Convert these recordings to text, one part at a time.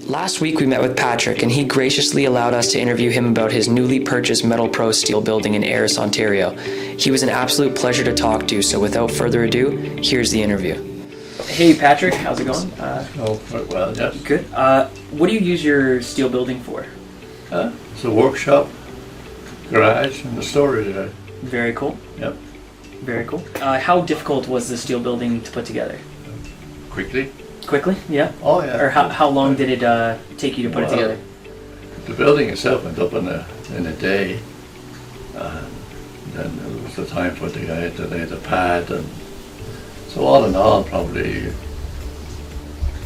Last week we met with Patrick and he graciously allowed us to interview him about his newly purchased Metal Pro steel building in Aris, Ontario. He was an absolute pleasure to talk to, so without further ado, here's the interview. Hey Patrick, how's it going? Quite well, yes. Good. What do you use your steel building for? It's a workshop, garage, and a storage area. Very cool. Yep. Very cool. How difficult was the steel building to put together? Quickly. Quickly? Yeah? Oh, yeah. Or how long did it take you to put it together? The building itself went up in a day. Then there was the time for the guy to lay the pad, and so all in all, probably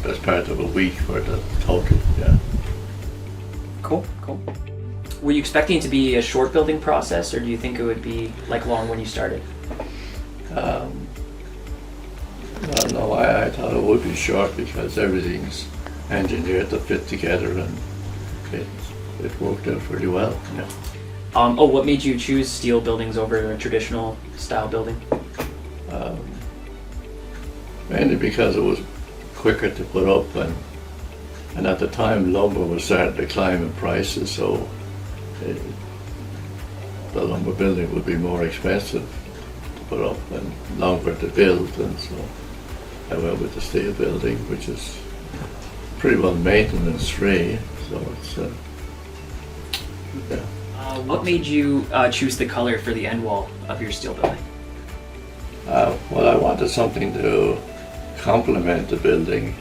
best part of a week for the total. Yeah. Cool. Were you expecting it to be a short building process, or do you think it would be like long when you started? Well, no, I thought it would be short because everything's engineered to fit together, and it worked out pretty well. Yeah. What made you choose steel buildings over a traditional style building? Mainly because it was quicker to put up, and at the time lumber was starting to climb in prices, so the lumber building would be more expensive to put up and longer to build, and so I went with the steel building, which is pretty well maintenance free, so it's yeah. What made you choose the color for the end wall of your steel building? Well, I wanted something to complement the building.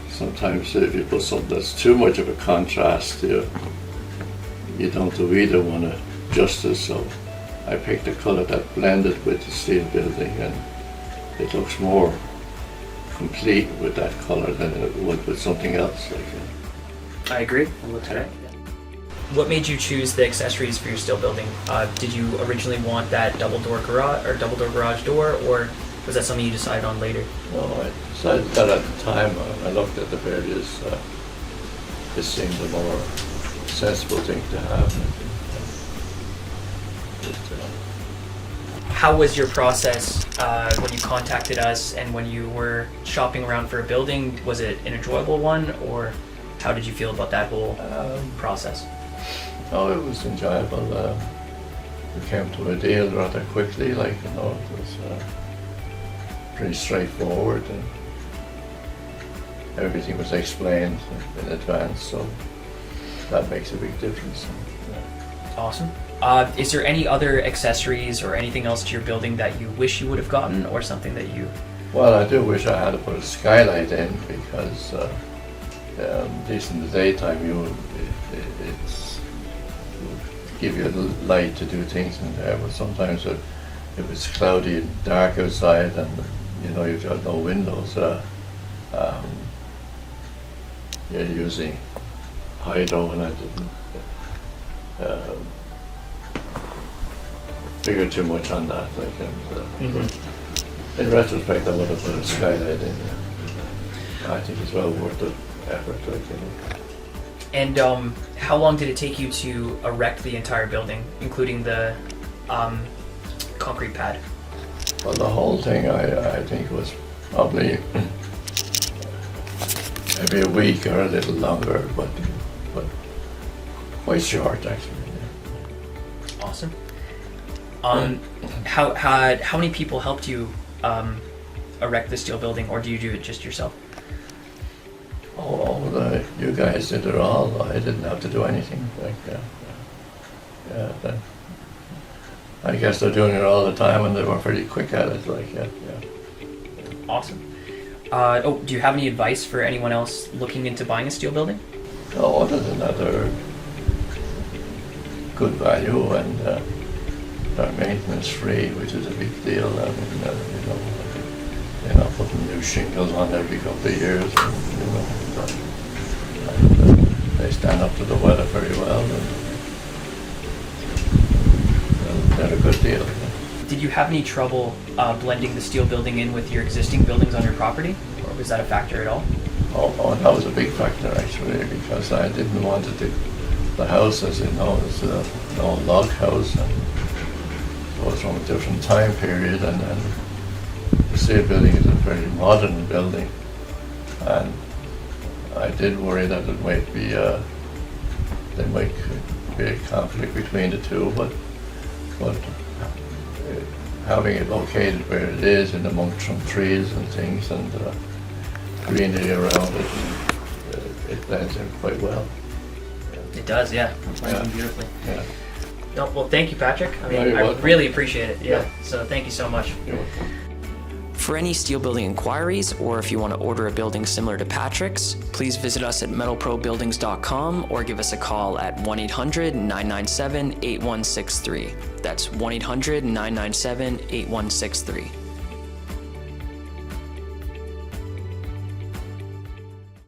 Sometimes if you put something that's too much of a contrast, you don't do either one justice, so I picked a colour that blended with the steel building, and it looks more complete with that colour than it would with something else. I agree. It looks great. What made you choose the accessories for your steel building? Did you originally want that double door garage door, or was that something you decided on later? No, I decided that at the time. I looked at the various. It seemed a more sensible thing to have. How was your process when you contacted us and when you were shopping around for a building? Was it an enjoyable one, or how did you feel about that whole process? No, it was enjoyable. We came to a deal rather quickly, it was pretty straightforward, and everything was explained in advance, so that makes a big difference. Awesome. Is there any other accessories or anything else to your building that you wish you would have gotten, or something that you... Well, I do wish I had to put a skylight in, because at least in the daytime it's give you a little light to do things in there, but sometimes if it's cloudy and dark outside and you've got no windows, you're using hydro, and I didn't figure too much on that. In retrospect, I would have put a skylight in. I think it's well worth the effort. And how long did it take you to erect the entire building, including the concrete pad? Well, the whole thing I think was probably maybe a week or a little longer, but quite short actually. Yeah. Awesome. How many people helped you erect the steel building, or do you do it just yourself? You guys did it all. I didn't have to do anything. I guess they're doing it all the time, and they were pretty quick at it. Awesome. Do you have any advice for anyone else looking into buying a steel building? No, other than that, they're good value, and they're maintenance free, which is a big deal. I mean, you're not putting new shingles on every couple of years. They stand up to the weather very well, and they're a good deal. Did you have any trouble blending the steel building in with your existing buildings on your property, or was that a factor at all? Oh, that was a big factor actually, because I didn't want the house, as you know, is an old log house, and it was from a different time period, and then the steel building is a very modern building. And I did worry that it might be there might be a conflict between the two, but having it located where it is in amongst some trees and things and greenery around it, it blends in quite well. It does, yeah. It's blending Yeah. beautifully. Yeah. No, well, thank you, Patrick. I No, mean, you're I welcome. really appreciate it. Yeah. Yeah. So thank you so much. You're welcome. For any steel building inquiries, or if you want to order a building similar to Patrick's, please visit us at metalprobuildings.com or give us a call at 1-800-997-8163. That's 1-800-997-8163.